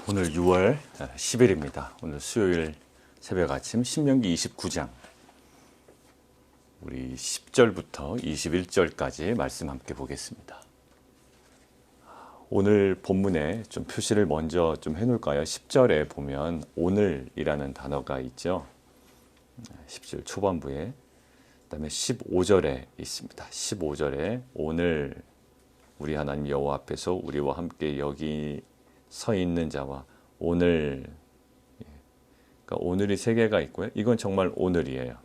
오늘 6월 10일입니다. 오늘 수요일 새벽 아침 신명기 29장 우리 10절부터 21절까지 말씀 함께 보겠습니다. 오늘 본문에 좀 표시를 먼저 좀 해놓을까요? 10절에 보면 오늘이라는 단어가 있죠. 10절 초반부에. 그 다음에 15절에 있습니다. 15절에 오늘 우리 하나님 여호와 앞에서 우리와 함께 여기 서 있는 자와 오늘, 그러니까 오늘이 세 개가 있고요. 이건 정말 오늘이에요.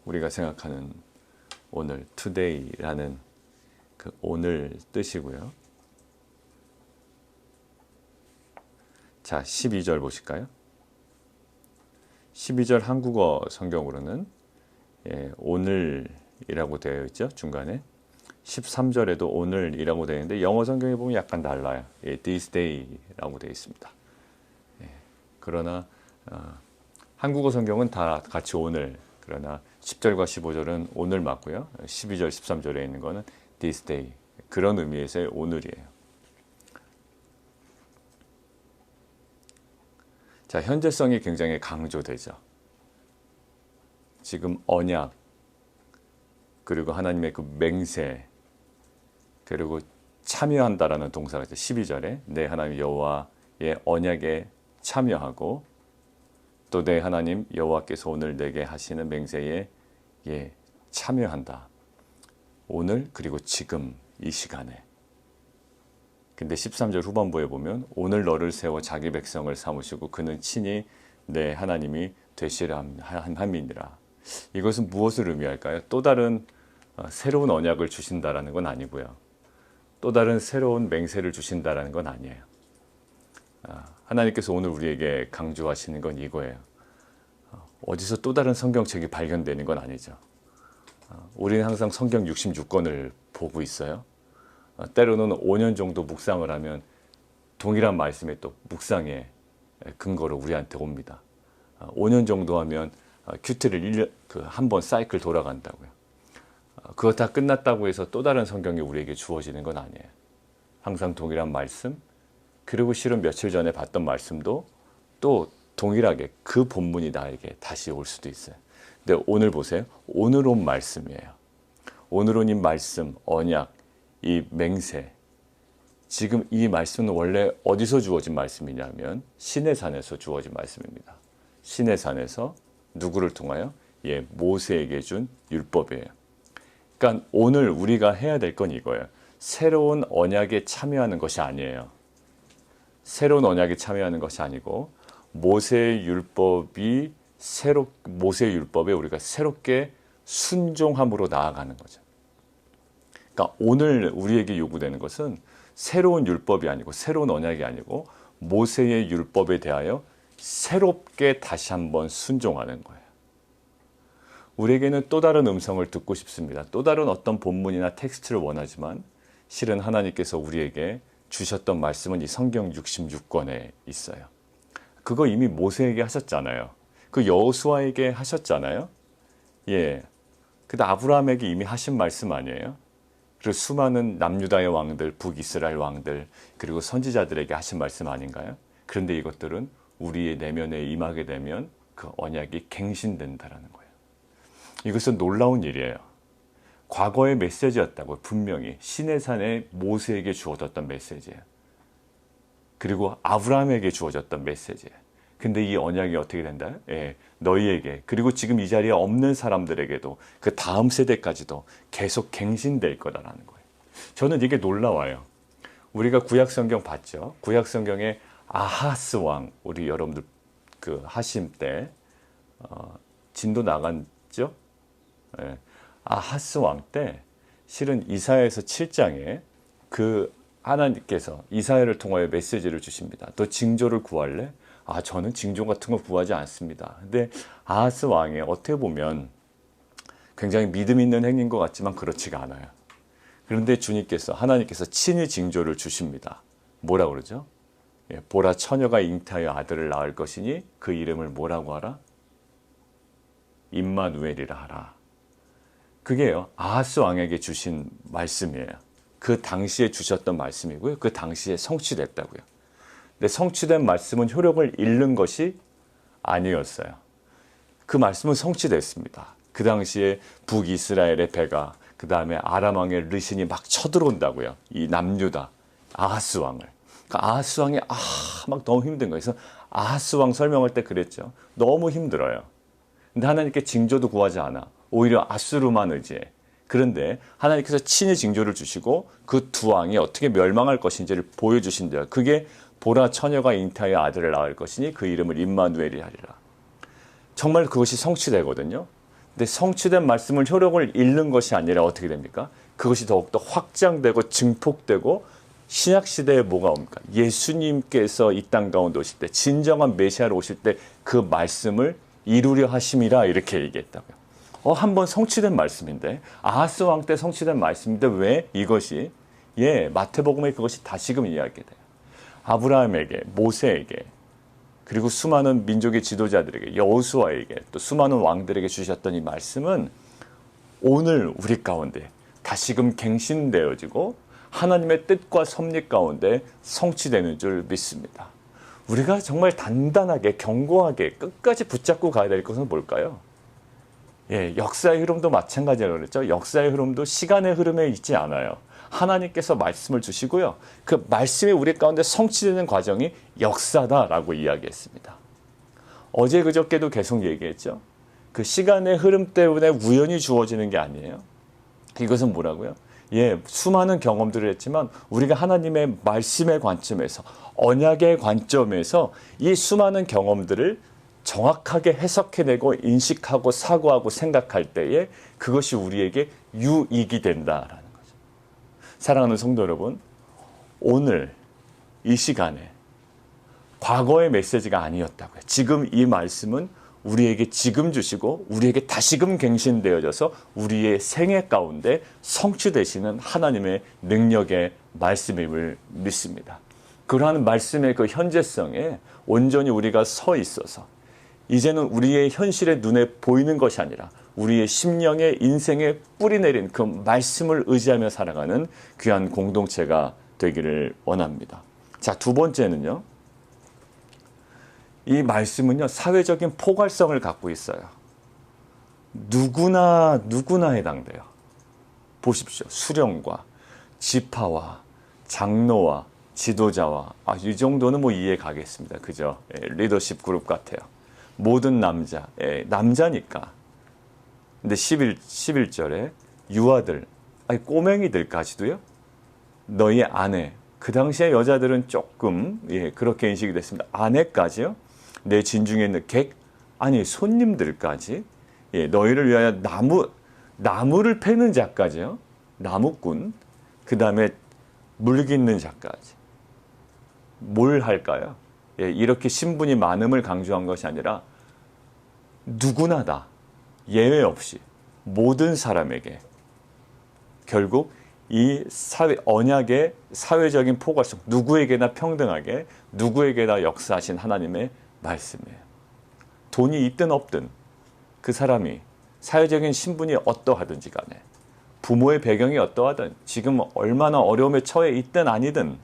우리가 생각하는 오늘, today라는 그 오늘 뜻이고요. 자, 12절 보실까요? 12절 한국어 성경으로는 오늘이라고 되어 있죠. 중간에. 13절에도 오늘이라고 되어 있는데 영어 성경에 보면 약간 달라요. this day라고 되어 있습니다. 그러나 한국어 성경은 다 같이 오늘, 그러나 10절과 15절은 오늘 맞고요. 12절, 13절에 있는 거는 this day, 그런 의미에서의 오늘이에요. 자, 현재성이 굉장히 강조되죠. 지금 언약, 그리고 하나님의 그 맹세, 그리고 참여한다라는 동사가 있죠. 12절에 내 하나님 여호와의 언약에 참여하고 또 내 하나님 여호와께서 오늘 내게 하시는 맹세에 참여한다. 오늘 그리고 지금 이 시간에. 근데 13절 후반부에 보면 오늘 너를 세워 자기 백성을 삼으시고 그는 친히 내 하나님이 되시라 함이니라. 이것은 무엇을 의미할까요? 또 다른 새로운 언약을 주신다라는 건 아니고요. 또 다른 새로운 맹세를 주신다라는 건 아니에요. 하나님께서 오늘 우리에게 강조하시는 건 이거예요. 어디서 또 다른 성경책이 발견되는 건 아니죠. 우리는 항상 성경 66권을 보고 있어요. 때로는 5년 정도 묵상을 하면 동일한 말씀에 또 묵상의 근거로 우리한테 옵니다. 5년 정도 하면 큐티를 한 번 사이클 돌아간다고요. 그거 다 끝났다고 해서 또 다른 성경이 우리에게 주어지는 건 아니에요. 항상 동일한 말씀, 그리고 실은 며칠 전에 봤던 말씀도 또 동일하게 그 본문이 나에게 다시 올 수도 있어요. 근데 오늘 보세요. 오늘 온 말씀이에요. 오늘 온 이 말씀, 언약, 이 맹세. 지금 이 말씀은 원래 어디서 주어진 말씀이냐면 시내산에서 주어진 말씀입니다. 시내산에서 누구를 통하여? 모세에게 준 율법이에요. 그러니까 오늘 우리가 해야 될 건 이거예요. 새로운 언약에 참여하는 것이 아니에요. 새로운 언약에 참여하는 것이 아니고 모세의 율법에 우리가 새롭게 순종함으로 나아가는 거죠. 그러니까 오늘 우리에게 요구되는 것은 새로운 율법이 아니고 새로운 언약이 아니고 모세의 율법에 대하여 새롭게 다시 한번 순종하는 거예요. 우리에게는 또 다른 음성을 듣고 싶습니다. 또 다른 어떤 본문이나 텍스트를 원하지만 실은 하나님께서 우리에게 주셨던 말씀은 이 성경 66권에 있어요. 그거 이미 모세에게 하셨잖아요. 그 여호수아에게 하셨잖아요. 근데 아브라함에게 이미 하신 말씀 아니에요? 그리고 수많은 남유다의 왕들, 북이스라엘 왕들, 그리고 선지자들에게 하신 말씀 아닌가요? 그런데 이것들은 우리의 내면에 임하게 되면 그 언약이 갱신된다라는 거예요. 이것은 놀라운 일이에요. 과거의 메시지였다고 분명히 시내산에 모세에게 주어졌던 메시지예요. 그리고 아브라함에게 주어졌던 메시지예요. 근데 이 언약이 어떻게 된다? 너희에게 그리고 지금 이 자리에 없는 사람들에게도 그 다음 세대까지도 계속 갱신될 거다라는 거예요. 저는 이게 놀라워요. 우리가 구약 성경 봤죠? 구약 성경에 아하스 왕, 우리 여러분들 그 하심 때 진도 나갔죠? 아하스 왕 때 실은 이사야에서 7장에 그 하나님께서 이사야를 통하여 메시지를 주십니다. 너 징조를 구할래? 저는 징조 같은 거 구하지 않습니다. 근데 아하스 왕이 어떻게 보면 굉장히 믿음 있는 행위인 것 같지만 그렇지가 않아요. 그런데 하나님께서 친히 징조를 주십니다. 뭐라 그러죠? 보라 처녀가 잉태하여 아들을 낳을 것이니 그 이름을 뭐라고 하라? 임마누엘이라 하라. 그게요, 아하스 왕에게 주신 말씀이에요. 그 당시에 주셨던 말씀이고요. 그 당시에 성취됐다고요. 근데 성취된 말씀은 효력을 잃는 것이 아니었어요. 그 말씀은 성취됐습니다. 그 당시에 북이스라엘의 배가 그 다음에 아람 왕의 르신이 막 쳐들어온다고요. 이 남유다 아하스 왕을. 그러니까 아하스 왕이 막 너무 힘든 거예요. 그래서 아하스 왕 설명할 때 그랬죠. 너무 힘들어요. 근데 하나님께 징조도 구하지 않아. 오히려 아수르만 의지해. 그런데 하나님께서 친히 징조를 주시고 그 두 왕이 어떻게 멸망할 것인지를 보여주신대요. 그게 보라 처녀가 잉태하여 아들을 낳을 것이니 그 이름을 임마누엘이 하리라. 정말 그것이 성취되거든요. 근데 성취된 말씀을 효력을 잃는 것이 아니라 어떻게 됩니까? 그것이 더욱더 확장되고 증폭되고 신약시대에 뭐가 옵니까? 예수님께서 이 땅 가운데 오실 때 진정한 메시아로 오실 때 그 말씀을 이루려 하심이라 이렇게 얘기했다고요. 한번 성취된 말씀인데 아하스 왕 때 성취된 말씀인데 왜 이것이 마태복음에 그것이 다시금 이야기돼요. 아브라함에게 모세에게 그리고 수많은 민족의 지도자들에게 여호수아에게 또 수많은 왕들에게 주셨던 이 말씀은 오늘 우리 가운데 다시금 갱신되어지고 하나님의 뜻과 섭리 가운데 성취되는 줄 믿습니다. 우리가 정말 단단하게 견고하게 끝까지 붙잡고 가야 될 것은 뭘까요? 역사의 흐름도 마찬가지라고 그랬죠. 역사의 흐름도 시간의 흐름에 있지 않아요. 하나님께서 말씀을 주시고요. 그 말씀이 우리 가운데 성취되는 과정이 역사다라고 이야기했습니다. 어제 그저께도 계속 얘기했죠. 그 시간의 흐름 때문에 우연히 주어지는 게 아니에요. 이것은 뭐라고요? 수많은 경험들을 했지만 우리가 하나님의 말씀의 관점에서 언약의 관점에서 이 수많은 경험들을 정확하게 해석해내고 인식하고 사고하고 생각할 때에 그것이 우리에게 유익이 된다라는 거죠. 사랑하는 성도 여러분, 오늘 이 시간에 과거의 메시지가 아니었다고요. 지금 이 말씀은 우리에게 지금 주시고 우리에게 다시금 갱신되어져서 우리의 생애 가운데 성취되시는 하나님의 능력의 말씀임을 믿습니다. 그러한 말씀의 그 현재성에 온전히 우리가 서 있어서 이제는 우리의 현실의 눈에 보이는 것이 아니라 우리의 심령의 인생에 뿌리내린 그 말씀을 의지하며 살아가는 귀한 공동체가 되기를 원합니다. 자, 두 번째는요. 이 말씀은요. 사회적인 포괄성을 갖고 있어요. 누구나 해당돼요. 보십시오. 수령과 지파와 장로와 지도자와 이 정도는 뭐 이해 가겠습니다. 그죠? 리더십 그룹 같아요. 모든 남자, 남자니까. 근데 11절에 유아들, 꼬맹이들까지도요. 너희 아내, 그 당시에 여자들은 조금 그렇게 인식이 됐습니다. 아내까지요. 내 진중에 있는 객, 손님들까지 너희를 위하여 나무를 패는 자까지요. 나무꾼, 그 다음에 물 깃는 자까지. 뭘 할까요? 이렇게 신분이 많음을 강조한 것이 아니라 누구나다 예외 없이 모든 사람에게 결국 이 언약의 사회적인 포괄성, 누구에게나 평등하게 누구에게나 역사하신 하나님의 말씀이에요. 돈이 있든 없든 그 사람이 사회적인 신분이 어떠하든지 간에 부모의 배경이 어떠하든 지금 얼마나 어려움에 처해 있든 아니든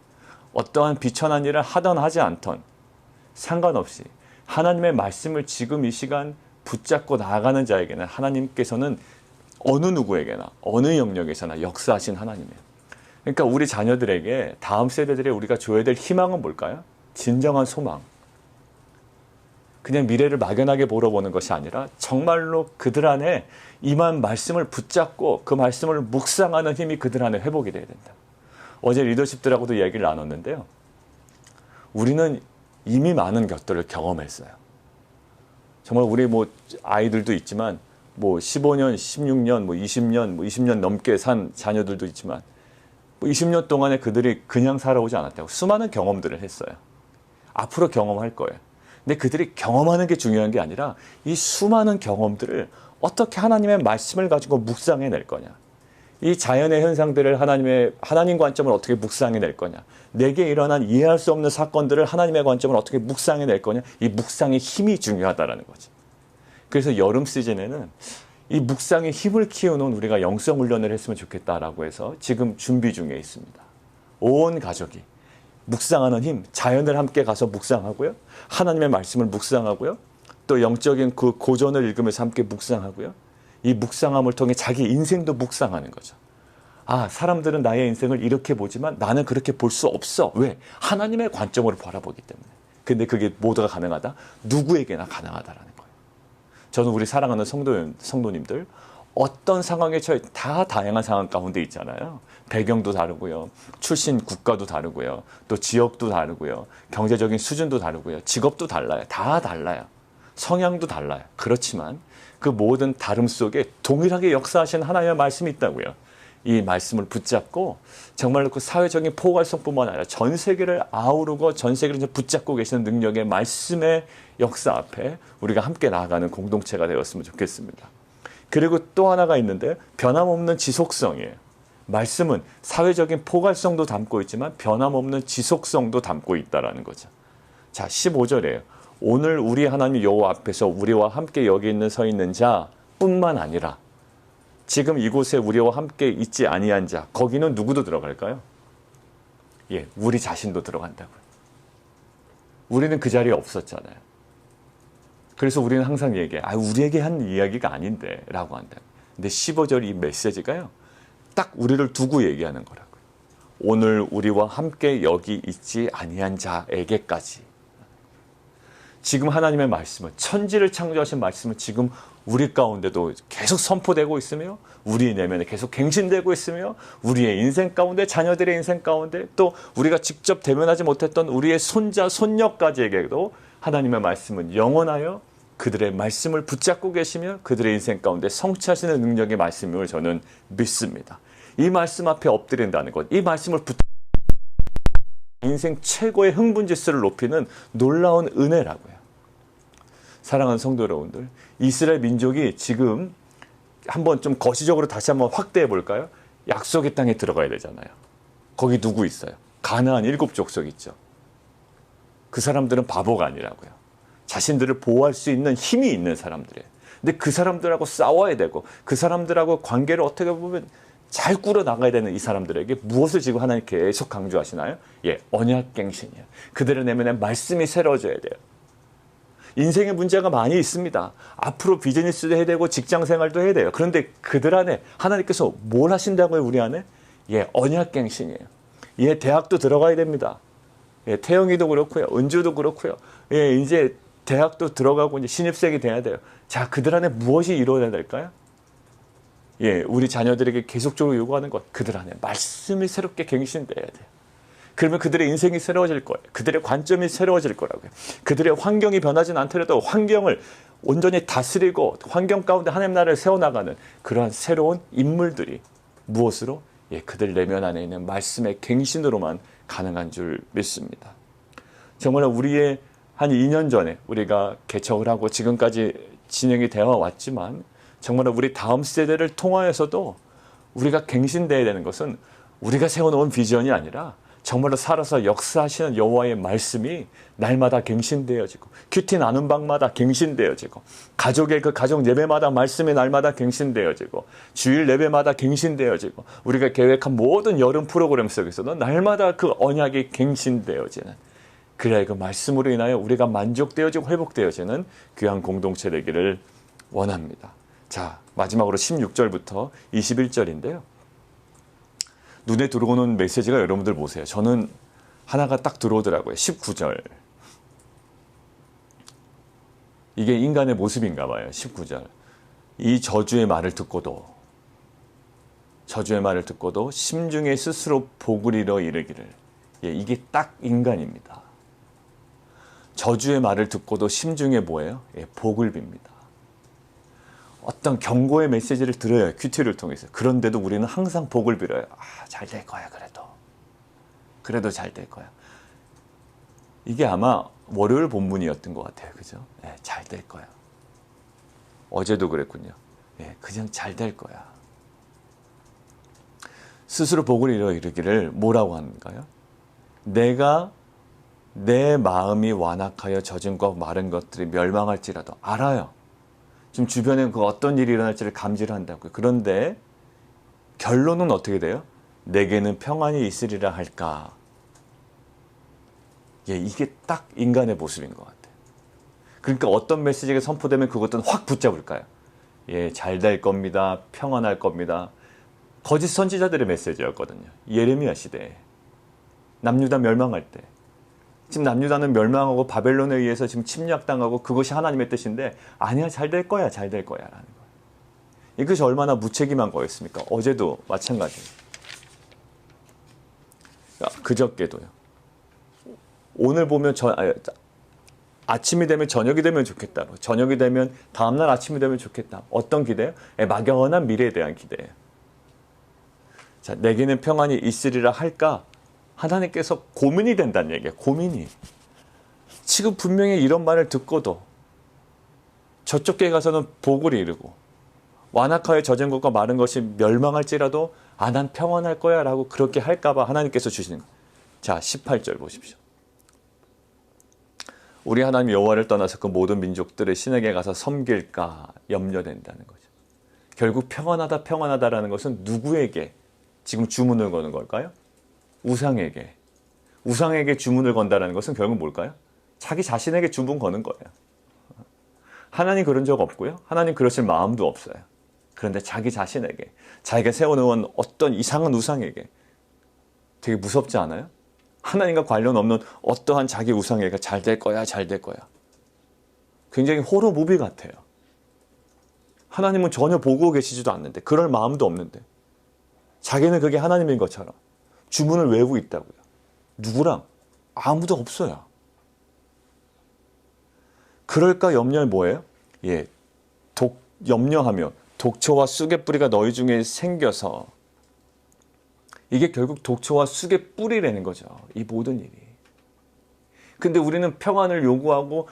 어떠한 비천한 일을 하든 하지 않던 상관없이 하나님의 말씀을 지금 이 시간 붙잡고 나아가는 자에게는 하나님께서는 어느 누구에게나 어느 영역에서나 역사하신 하나님이에요. 그러니까 우리 자녀들에게 다음 세대들에 우리가 줘야 될 희망은 뭘까요? 진정한 소망. 그냥 미래를 막연하게 보러 보는 것이 아니라 정말로 그들 안에 임한 말씀을 붙잡고 그 말씀을 묵상하는 힘이 그들 안에 회복이 돼야 된다. 어제 리더십들하고도 이야기를 나눴는데요. 우리는 이미 많은 것들을 경험했어요. 정말 우리 아이들도 있지만 15년, 16년, 20년, 20년 넘게 산 자녀들도 있지만 20년 동안에 그들이 그냥 살아오지 않았다고 수많은 경험들을 했어요. 앞으로 경험할 거예요. 근데 그들이 경험하는 게 중요한 게 아니라 이 수많은 경험들을 어떻게 하나님의 말씀을 가지고 묵상해낼 거냐. 이 자연의 현상들을 하나님 관점을 어떻게 묵상해낼 거냐. 내게 일어난 이해할 수 없는 사건들을 하나님의 관점을 어떻게 묵상해낼 거냐. 이 묵상의 힘이 중요하다라는 거지. 그래서 여름 시즌에는 이 묵상의 힘을 키우는 우리가 영성 훈련을 했으면 좋겠다라고 해서 지금 준비 중에 있습니다. 온 가족이 묵상하는 힘, 자연을 함께 가서 묵상하고요. 하나님의 말씀을 묵상하고요. 또 영적인 그 고전을 읽으면서 함께 묵상하고요. 이 묵상함을 통해 자기 인생도 묵상하는 거죠. 아, 사람들은 나의 인생을 이렇게 보지만 나는 그렇게 볼 수 없어. 왜? 하나님의 관점으로 바라보기 때문에. 근데 그게 모두가 가능하다? 누구에게나 가능하다라는 거예요. 저는 우리 사랑하는 성도님들, 어떤 상황에 처해 다 다양한 상황 가운데 있잖아요. 배경도 다르고요. 출신 국가도 다르고요. 또 지역도 다르고요. 경제적인 수준도 다르고요. 직업도 달라요. 다 달라요. 성향도 달라요. 그렇지만 그 모든 다름 속에 동일하게 역사하시는 하나님의 말씀이 있다고요. 이 말씀을 붙잡고 정말로 그 사회적인 포괄성뿐만 아니라 전 세계를 아우르고 전 세계를 붙잡고 계시는 능력의 말씀의 역사 앞에 우리가 함께 나아가는 공동체가 되었으면 좋겠습니다. 그리고 또 하나가 있는데 변함없는 지속성이에요. 말씀은 사회적인 포괄성도 담고 있지만 변함없는 지속성도 담고 있다는 거죠. 자, 15절이에요. 오늘 우리 하나님 여호와 앞에서 우리와 함께 여기 있는 서 있는 자뿐만 아니라 지금 이곳에 우리와 함께 있지 아니한 자, 거기는 누구도 들어갈까요? 예, 우리 자신도 들어간다고요. 우리는 그 자리에 없었잖아요. 그래서 우리는 항상 얘기해. 우리에게 한 이야기가 아닌데 라고 한다. 근데 15절 이 메시지가요. 딱 우리를 두고 얘기하는 거라고요. 오늘 우리와 함께 여기 있지 아니한 자에게까지. 지금 하나님의 말씀은 천지를 창조하신 말씀은 지금 우리 가운데도 계속 선포되고 있으며 우리 내면에 계속 갱신되고 있으며 우리의 인생 가운데 자녀들의 인생 가운데 또 우리가 직접 대면하지 못했던 우리의 손자 손녀까지에게도 하나님의 말씀은 영원하여 그들의 말씀을 붙잡고 계시며 그들의 인생 가운데 성취하시는 능력의 말씀임을 저는 믿습니다. 이 말씀 앞에 엎드린다는 것, 이 말씀을 인생 최고의 흥분지수를 높이는 놀라운 은혜라고요. 사랑하는 성도 여러분들, 이스라엘 민족이 지금 한번 좀 거시적으로 다시 한번 확대해 볼까요? 약속의 땅에 들어가야 되잖아요. 거기 누구 있어요? 가나안 7족속 있죠. 그 사람들은 바보가 아니라고요. 자신들을 보호할 수 있는 힘이 있는 사람들이에요. 근데 그 사람들하고 싸워야 되고 그 사람들하고 관계를 어떻게 보면 잘 꾸려 나가야 되는 이 사람들에게 무엇을 지금 하나님 계속 강조하시나요? 예, 언약갱신이에요. 그들의 내면에 말씀이 새로워져야 돼요. 인생의 문제가 많이 있습니다. 앞으로 비즈니스도 해야 되고 직장생활도 해야 돼요. 그런데 그들 안에 하나님께서 뭘 하신다고요? 우리 안에? 예, 언약갱신이에요. 예, 대학도 들어가야 됩니다. 예, 태영이도 그렇고요. 은주도 그렇고요. 예, 이제 대학도 들어가고 이제 신입생이 돼야 돼요. 자, 그들 안에 무엇이 이루어져야 될까요? 예, 우리 자녀들에게 계속적으로 요구하는 것, 그들 안에 말씀이 새롭게 갱신돼야 돼요. 그러면 그들의 인생이 새로워질 거예요. 그들의 관점이 새로워질 거라고요. 그들의 환경이 변하진 않더라도 환경을 온전히 다스리고 환경 가운데 하나님 나라를 세워나가는 그러한 새로운 인물들이 무엇으로? 예, 그들 내면 안에 있는 말씀의 갱신으로만 가능한 줄 믿습니다. 정말 우리의 한 2년 전에 우리가 개척을 하고 지금까지 진행이 되어 왔지만 정말 우리 다음 세대를 통하여서도 우리가 갱신되어야 되는 것은 우리가 세워놓은 비전이 아니라 정말로 살아서 역사하시는 여호와의 말씀이 날마다 갱신되어지고 큐티 나눈 방마다 갱신되어지고 가족의 그 가족 예배마다 말씀이 날마다 갱신되어지고 주일 예배마다 갱신되어지고 우리가 계획한 모든 여름 프로그램 속에서도 날마다 그 언약이 갱신되어지는 그래야 그 말씀으로 인하여 우리가 만족되어지고 회복되어지는 귀한 공동체 되기를 원합니다. 자, 마지막으로 16절부터 21절인데요. 눈에 들어오는 메시지가 여러분들 보세요. 저는 하나가 딱 들어오더라고요. 19절. 이게 인간의 모습인가 봐요. 19절. 이 저주의 말을 듣고도 심중에 스스로 복을 잃어 이르기를. 예, 이게 딱 인간입니다. 저주의 말을 듣고도 심중에 뭐예요? 예, 복을 빕니다. 어떤 경고의 메시지를 들어요. 큐티를 통해서. 그런데도 우리는 항상 복을 빌어요. 잘 될 거야. 그래도 잘 될 거야. 이게 아마 월요일 본문이었던 것 같아요. 그죠? 네, 잘 될 거야. 어제도 그랬군요. 네, 그냥 잘 될 거야. 스스로 복을 잃어 이르기를 뭐라고 하는가요? 내가 내 마음이 완악하여 젖은 것 마른 것들이 멸망할지라도 알아요. 지금 주변에 그 어떤 일이 일어날지를 감지를 한다고요. 그런데 결론은 어떻게 돼요? 내게는 평안이 있으리라 할까? 예, 이게 딱 인간의 모습인 것 같아요. 그러니까 어떤 메시지가 선포되면 그것들은 확 붙잡을까요? 예, 잘 될 겁니다. 평안할 겁니다. 거짓 선지자들의 메시지였거든요. 예레미야 시대에. 남유다 멸망할 때. 지금 남유다는 멸망하고 바벨론에 의해서 지금 침략당하고 그것이 하나님의 뜻인데 아니야, 잘 될 거야, 잘 될 거야 라는 거예요. 이것이 얼마나 무책임한 거였습니까? 어제도 마찬가지예요. 그저께도요. 오늘 보면 아침이 되면 저녁이 되면 좋겠다. 저녁이 되면 다음날 아침이 되면 좋겠다. 어떤 기대요? 막연한 미래에 대한 기대예요. 자, 내게는 평안이 있으리라 할까? 하나님께서 고민이 된다는 얘기예요. 고민이. 지금 분명히 이런 말을 듣고도 저쪽 에 가서는 복을 이루고 완악하여 젖은 것과 마른 것이 멸망할지라도 난 평안할 거야 라고 그렇게 할까 봐 하나님께서 주시는 거예요. 자, 18절 보십시오. 우리 하나님 여호와를 떠나서 그 모든 민족들의 신에게 가서 섬길까 염려된다는 거죠. 결국 평안하다라는 것은 누구에게 지금 주문을 거는 걸까요? 우상에게. 우상에게 주문을 건다는 것은 결국 뭘까요? 자기 자신에게 주문 거는 거예요. 하나님 그런 적 없고요. 하나님 그러실 마음도 없어요. 그런데 자기 자신에게, 자기가 세워놓은 어떤 이상한 우상에게 되게 무섭지 않아요? 하나님과 관련 없는 어떠한 자기 우상에게 잘 될 거야, 잘 될 거야. 굉장히 호러 무비 같아요. 하나님은 전혀 보고 계시지도 않는데, 그럴 마음도 없는데, 자기는 그게 하나님인 것처럼 주문을 외우고 있다고요. 누구랑? 아무도 없어요. 그럴까 염려는 뭐예요? 예, 염려하며 독초와 쑥의 뿌리가 너희 중에 생겨서, 이게 결국 독초와 쑥의 뿌리라는 거죠. 이 모든 일이. 근데 우리는 평안을 요구하고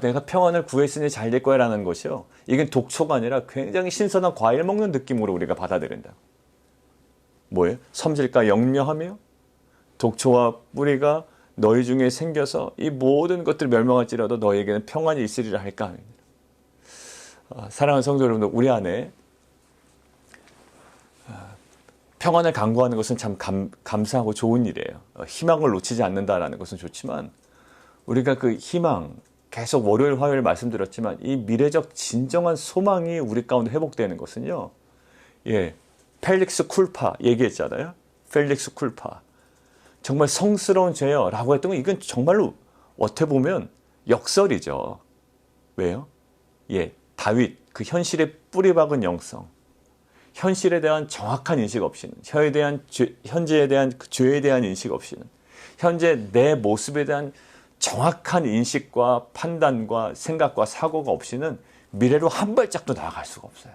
내가 평안을 구했으니 잘 될 거야 라는 것이요. 이게 독초가 아니라 굉장히 신선한 과일 먹는 느낌으로 우리가 받아들인다. 뭐예요? 섬질까 염려하며 독초와 뿌리가 너희 중에 생겨서 이 모든 것들이 멸망할지라도 너희에게는 평안이 있으리라 할까? 사랑하는 성도 여러분들, 우리 안에 평안을 강구하는 것은 참 감사하고 좋은 일이에요. 희망을 놓치지 않는다라는 것은 좋지만, 우리가 그 희망, 계속 월요일, 화요일 말씀드렸지만 이 미래적 진정한 소망이 우리 가운데 회복되는 것은요. 예, 펠릭스 쿨파 얘기했잖아요. 펠릭스 쿨파. 정말 성스러운 죄요 라고 했던 건 이건 정말로 어떻게 보면 역설이죠. 왜요? 예, 다윗, 그 현실에 뿌리 박은 영성. 현실에 대한 정확한 인식 없이는, 현재에 대한 그 죄에 대한 인식 없이는, 현재 내 모습에 대한 정확한 인식과 판단과 생각과 사고가 없이는 미래로 한 발짝도 나아갈 수가 없어요.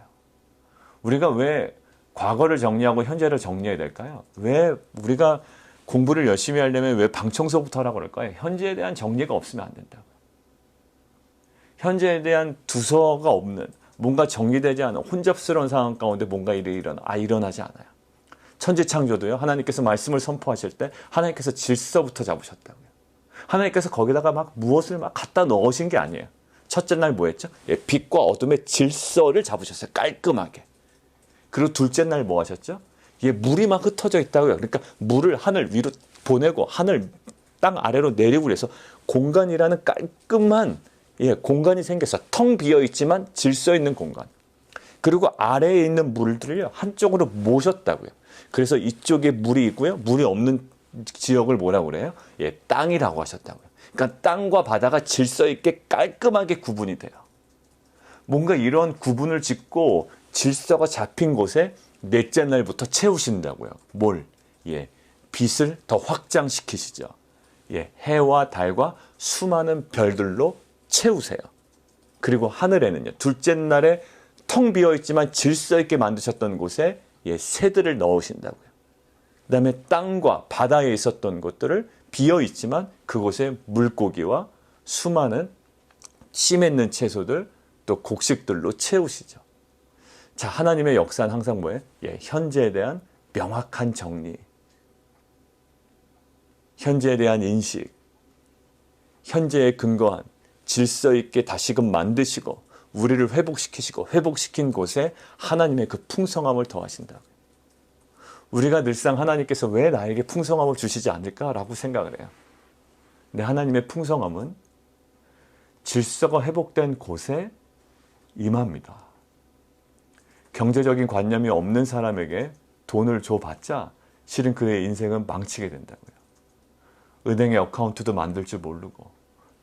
우리가 왜 과거를 정리하고 현재를 정리해야 될까요? 왜 우리가 공부를 열심히 하려면 왜 방청소부터 하라고 그럴까요? 현재에 대한 정리가 없으면 안 된다고요. 현재에 대한 두서가 없는, 뭔가 정리되지 않은 혼잡스러운 상황 가운데 뭔가 일이 일어나지 않아요. 천지창조도요. 하나님께서 말씀을 선포하실 때 하나님께서 질서부터 잡으셨다고요. 하나님께서 거기다가 막 무엇을 막 갖다 넣으신 게 아니에요. 첫째 날 뭐 했죠? 예, 빛과 어둠의 질서를 잡으셨어요. 깔끔하게. 그리고 둘째 날 뭐 하셨죠? 예, 물이 막 흩어져 있다고요. 그러니까 물을 하늘 위로 보내고 하늘 땅 아래로 내리고 그래서 공간이라는 깔끔한 공간이 생겨서 텅 비어있지만 질서 있는 공간. 그리고 아래에 있는 물들을요, 한쪽으로 모셨다고요. 그래서 이쪽에 물이 있고요, 물이 없는 지역을 뭐라고 그래요? 예, 땅이라고 하셨다고요. 그러니까 땅과 바다가 질서 있게 깔끔하게 구분이 돼요. 뭔가 이런 구분을 짓고 질서가 잡힌 곳에 넷째 날부터 채우신다고요. 뭘? 예, 빛을 더 확장시키시죠. 예, 해와 달과 수많은 별들로 채우세요. 그리고 하늘에는요, 둘째 날에 텅 비어있지만 질서 있게 만드셨던 곳에 새들을 넣으신다고요. 그 다음에 땅과 바다에 있었던 곳들을 비어있지만 그곳에 물고기와 수많은 씨 맺는 채소들, 또 곡식들로 채우시죠. 자, 하나님의 역사는 항상 뭐예요? 현재에 대한 명확한 정리, 현재에 대한 인식, 현재에 근거한 질서 있게 다시금 만드시고 우리를 회복시키시고 회복시킨 곳에 하나님의 그 풍성함을 더하신다. 우리가 늘상 하나님께서 왜 나에게 풍성함을 주시지 않을까라고 생각을 해요. 근데 하나님의 풍성함은 질서가 회복된 곳에 임합니다. 경제적인 관념이 없는 사람에게 돈을 줘봤자 실은 그의 인생은 망치게 된다고요. 은행의 어카운트도 만들 줄 모르고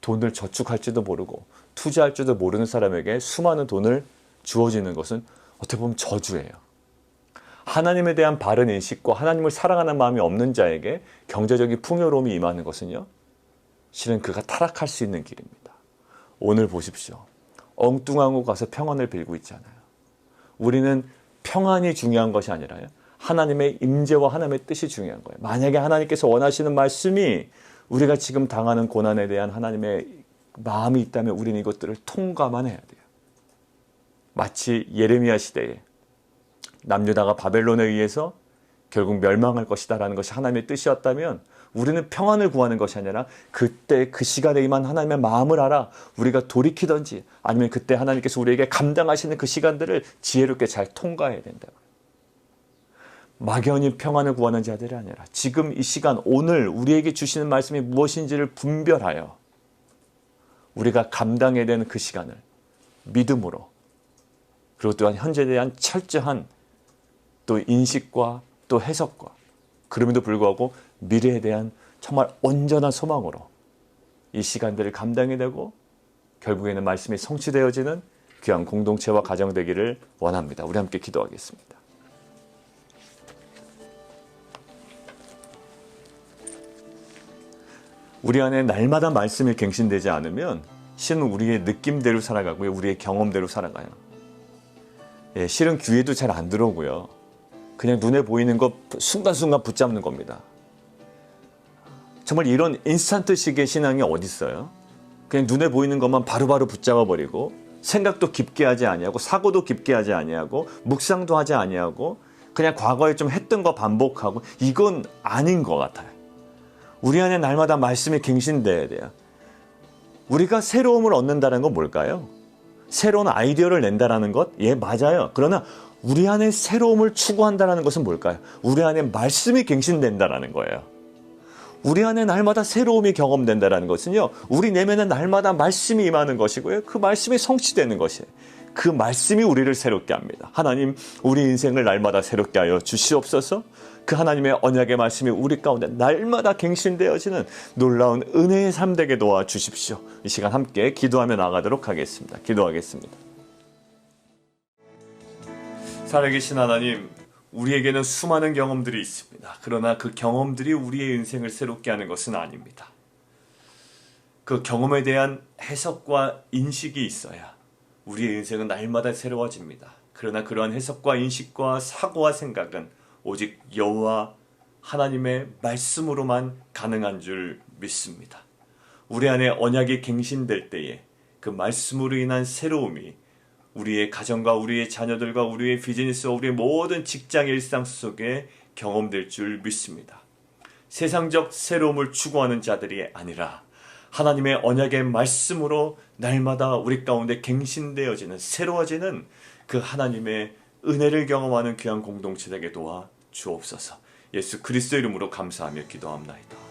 돈을 저축할지도 모르고 투자할 줄도 모르는 사람에게 수많은 돈을 주어지는 것은 어떻게 보면 저주예요. 하나님에 대한 바른 인식과 하나님을 사랑하는 마음이 없는 자에게 경제적인 풍요로움이 임하는 것은요, 실은 그가 타락할 수 있는 길입니다. 오늘 보십시오. 엉뚱한 곳 가서 평안을 빌고 있잖아요. 우리는 평안이 중요한 것이 아니라요, 하나님의 임재와 하나님의 뜻이 중요한 거예요. 만약에 하나님께서 원하시는 말씀이 우리가 지금 당하는 고난에 대한 하나님의 마음이 있다면 우리는 이것들을 통과만 해야 돼요. 마치 예레미야 시대에 남유다가 바벨론에 의해서 결국 멸망할 것이다 라는 것이 하나님의 뜻이었다면 우리는 평안을 구하는 것이 아니라 그때 그 시간에 임한 하나님의 마음을 알아 우리가 돌이키든지 아니면 그때 하나님께서 우리에게 감당하시는 그 시간들을 지혜롭게 잘 통과해야 된다고요. 막연히 평안을 구하는 자들이 아니라 지금 이 시간 오늘 우리에게 주시는 말씀이 무엇인지를 분별하여 우리가 감당해야 되는 그 시간을 믿음으로, 그리고 또한 현재에 대한 철저한 또 인식과 또 해석과, 그럼에도 불구하고 미래에 대한 정말 온전한 소망으로 이 시간들을 감당해야 되고 결국에는 말씀이 성취되어지는 귀한 공동체와 가정 되기를 원합니다. 우리 함께 기도하겠습니다. 우리 안에 날마다 말씀이 갱신되지 않으면 실은 우리의 느낌대로 살아가고요, 우리의 경험대로 살아가요. 실은 귀에도 잘 안 들어오고요, 그냥 눈에 보이는 것 순간순간 붙잡는 겁니다. 정말 이런 인스턴트식의 신앙이 어디 있어요? 그냥 눈에 보이는 것만 바로바로 붙잡아버리고 생각도 깊게 하지 아니하고 사고도 깊게 하지 아니하고 묵상도 하지 아니하고 그냥 과거에 좀 했던 거 반복하고, 이건 아닌 것 같아요. 우리 안에 날마다 말씀이 갱신돼야 돼요. 우리가 새로움을 얻는다는 건 뭘까요? 새로운 아이디어를 낸다는 것? 예, 맞아요. 그러나 우리 안에 새로움을 추구한다는 것은 뭘까요? 우리 안에 말씀이 갱신된다는 거예요. 우리 안에 날마다 새로움이 경험된다는 것은요, 우리 내면에 날마다 말씀이 임하는 것이고요, 그 말씀이 성취되는 것이에요. 그 말씀이 우리를 새롭게 합니다. 하나님, 우리 인생을 날마다 새롭게 하여 주시옵소서. 그 하나님의 언약의 말씀이 우리 가운데 날마다 갱신되어지는 놀라운 은혜의 삶 되게 도와주십시오. 이 시간 함께 기도하며 나가도록 하겠습니다. 기도하겠습니다. 살아계신 하나님, 우리에게는 수많은 경험들이 있습니다. 그러나 그 경험들이 우리의 인생을 새롭게 하는 것은 아닙니다. 그 경험에 대한 해석과 인식이 있어야 우리의 인생은 날마다 새로워집니다. 그러나 그러한 해석과 인식과 사고와 생각은 오직 여호와 하나님의 말씀으로만 가능한 줄 믿습니다. 우리 안에 언약이 갱신될 때에 그 말씀으로 인한 새로움이 우리의 가정과 우리의 자녀들과 우리의 비즈니스와 우리의 모든 직장 일상 속에 경험될 줄 믿습니다. 세상적 새로움을 추구하는 자들이 아니라 하나님의 언약의 말씀으로 날마다 우리 가운데 갱신되어지는, 새로워지는 그 하나님의 은혜를 경험하는 귀한 공동체 되게 도와 주옵소서. 예수 그리스도 이름으로 감사하며 기도합나이다.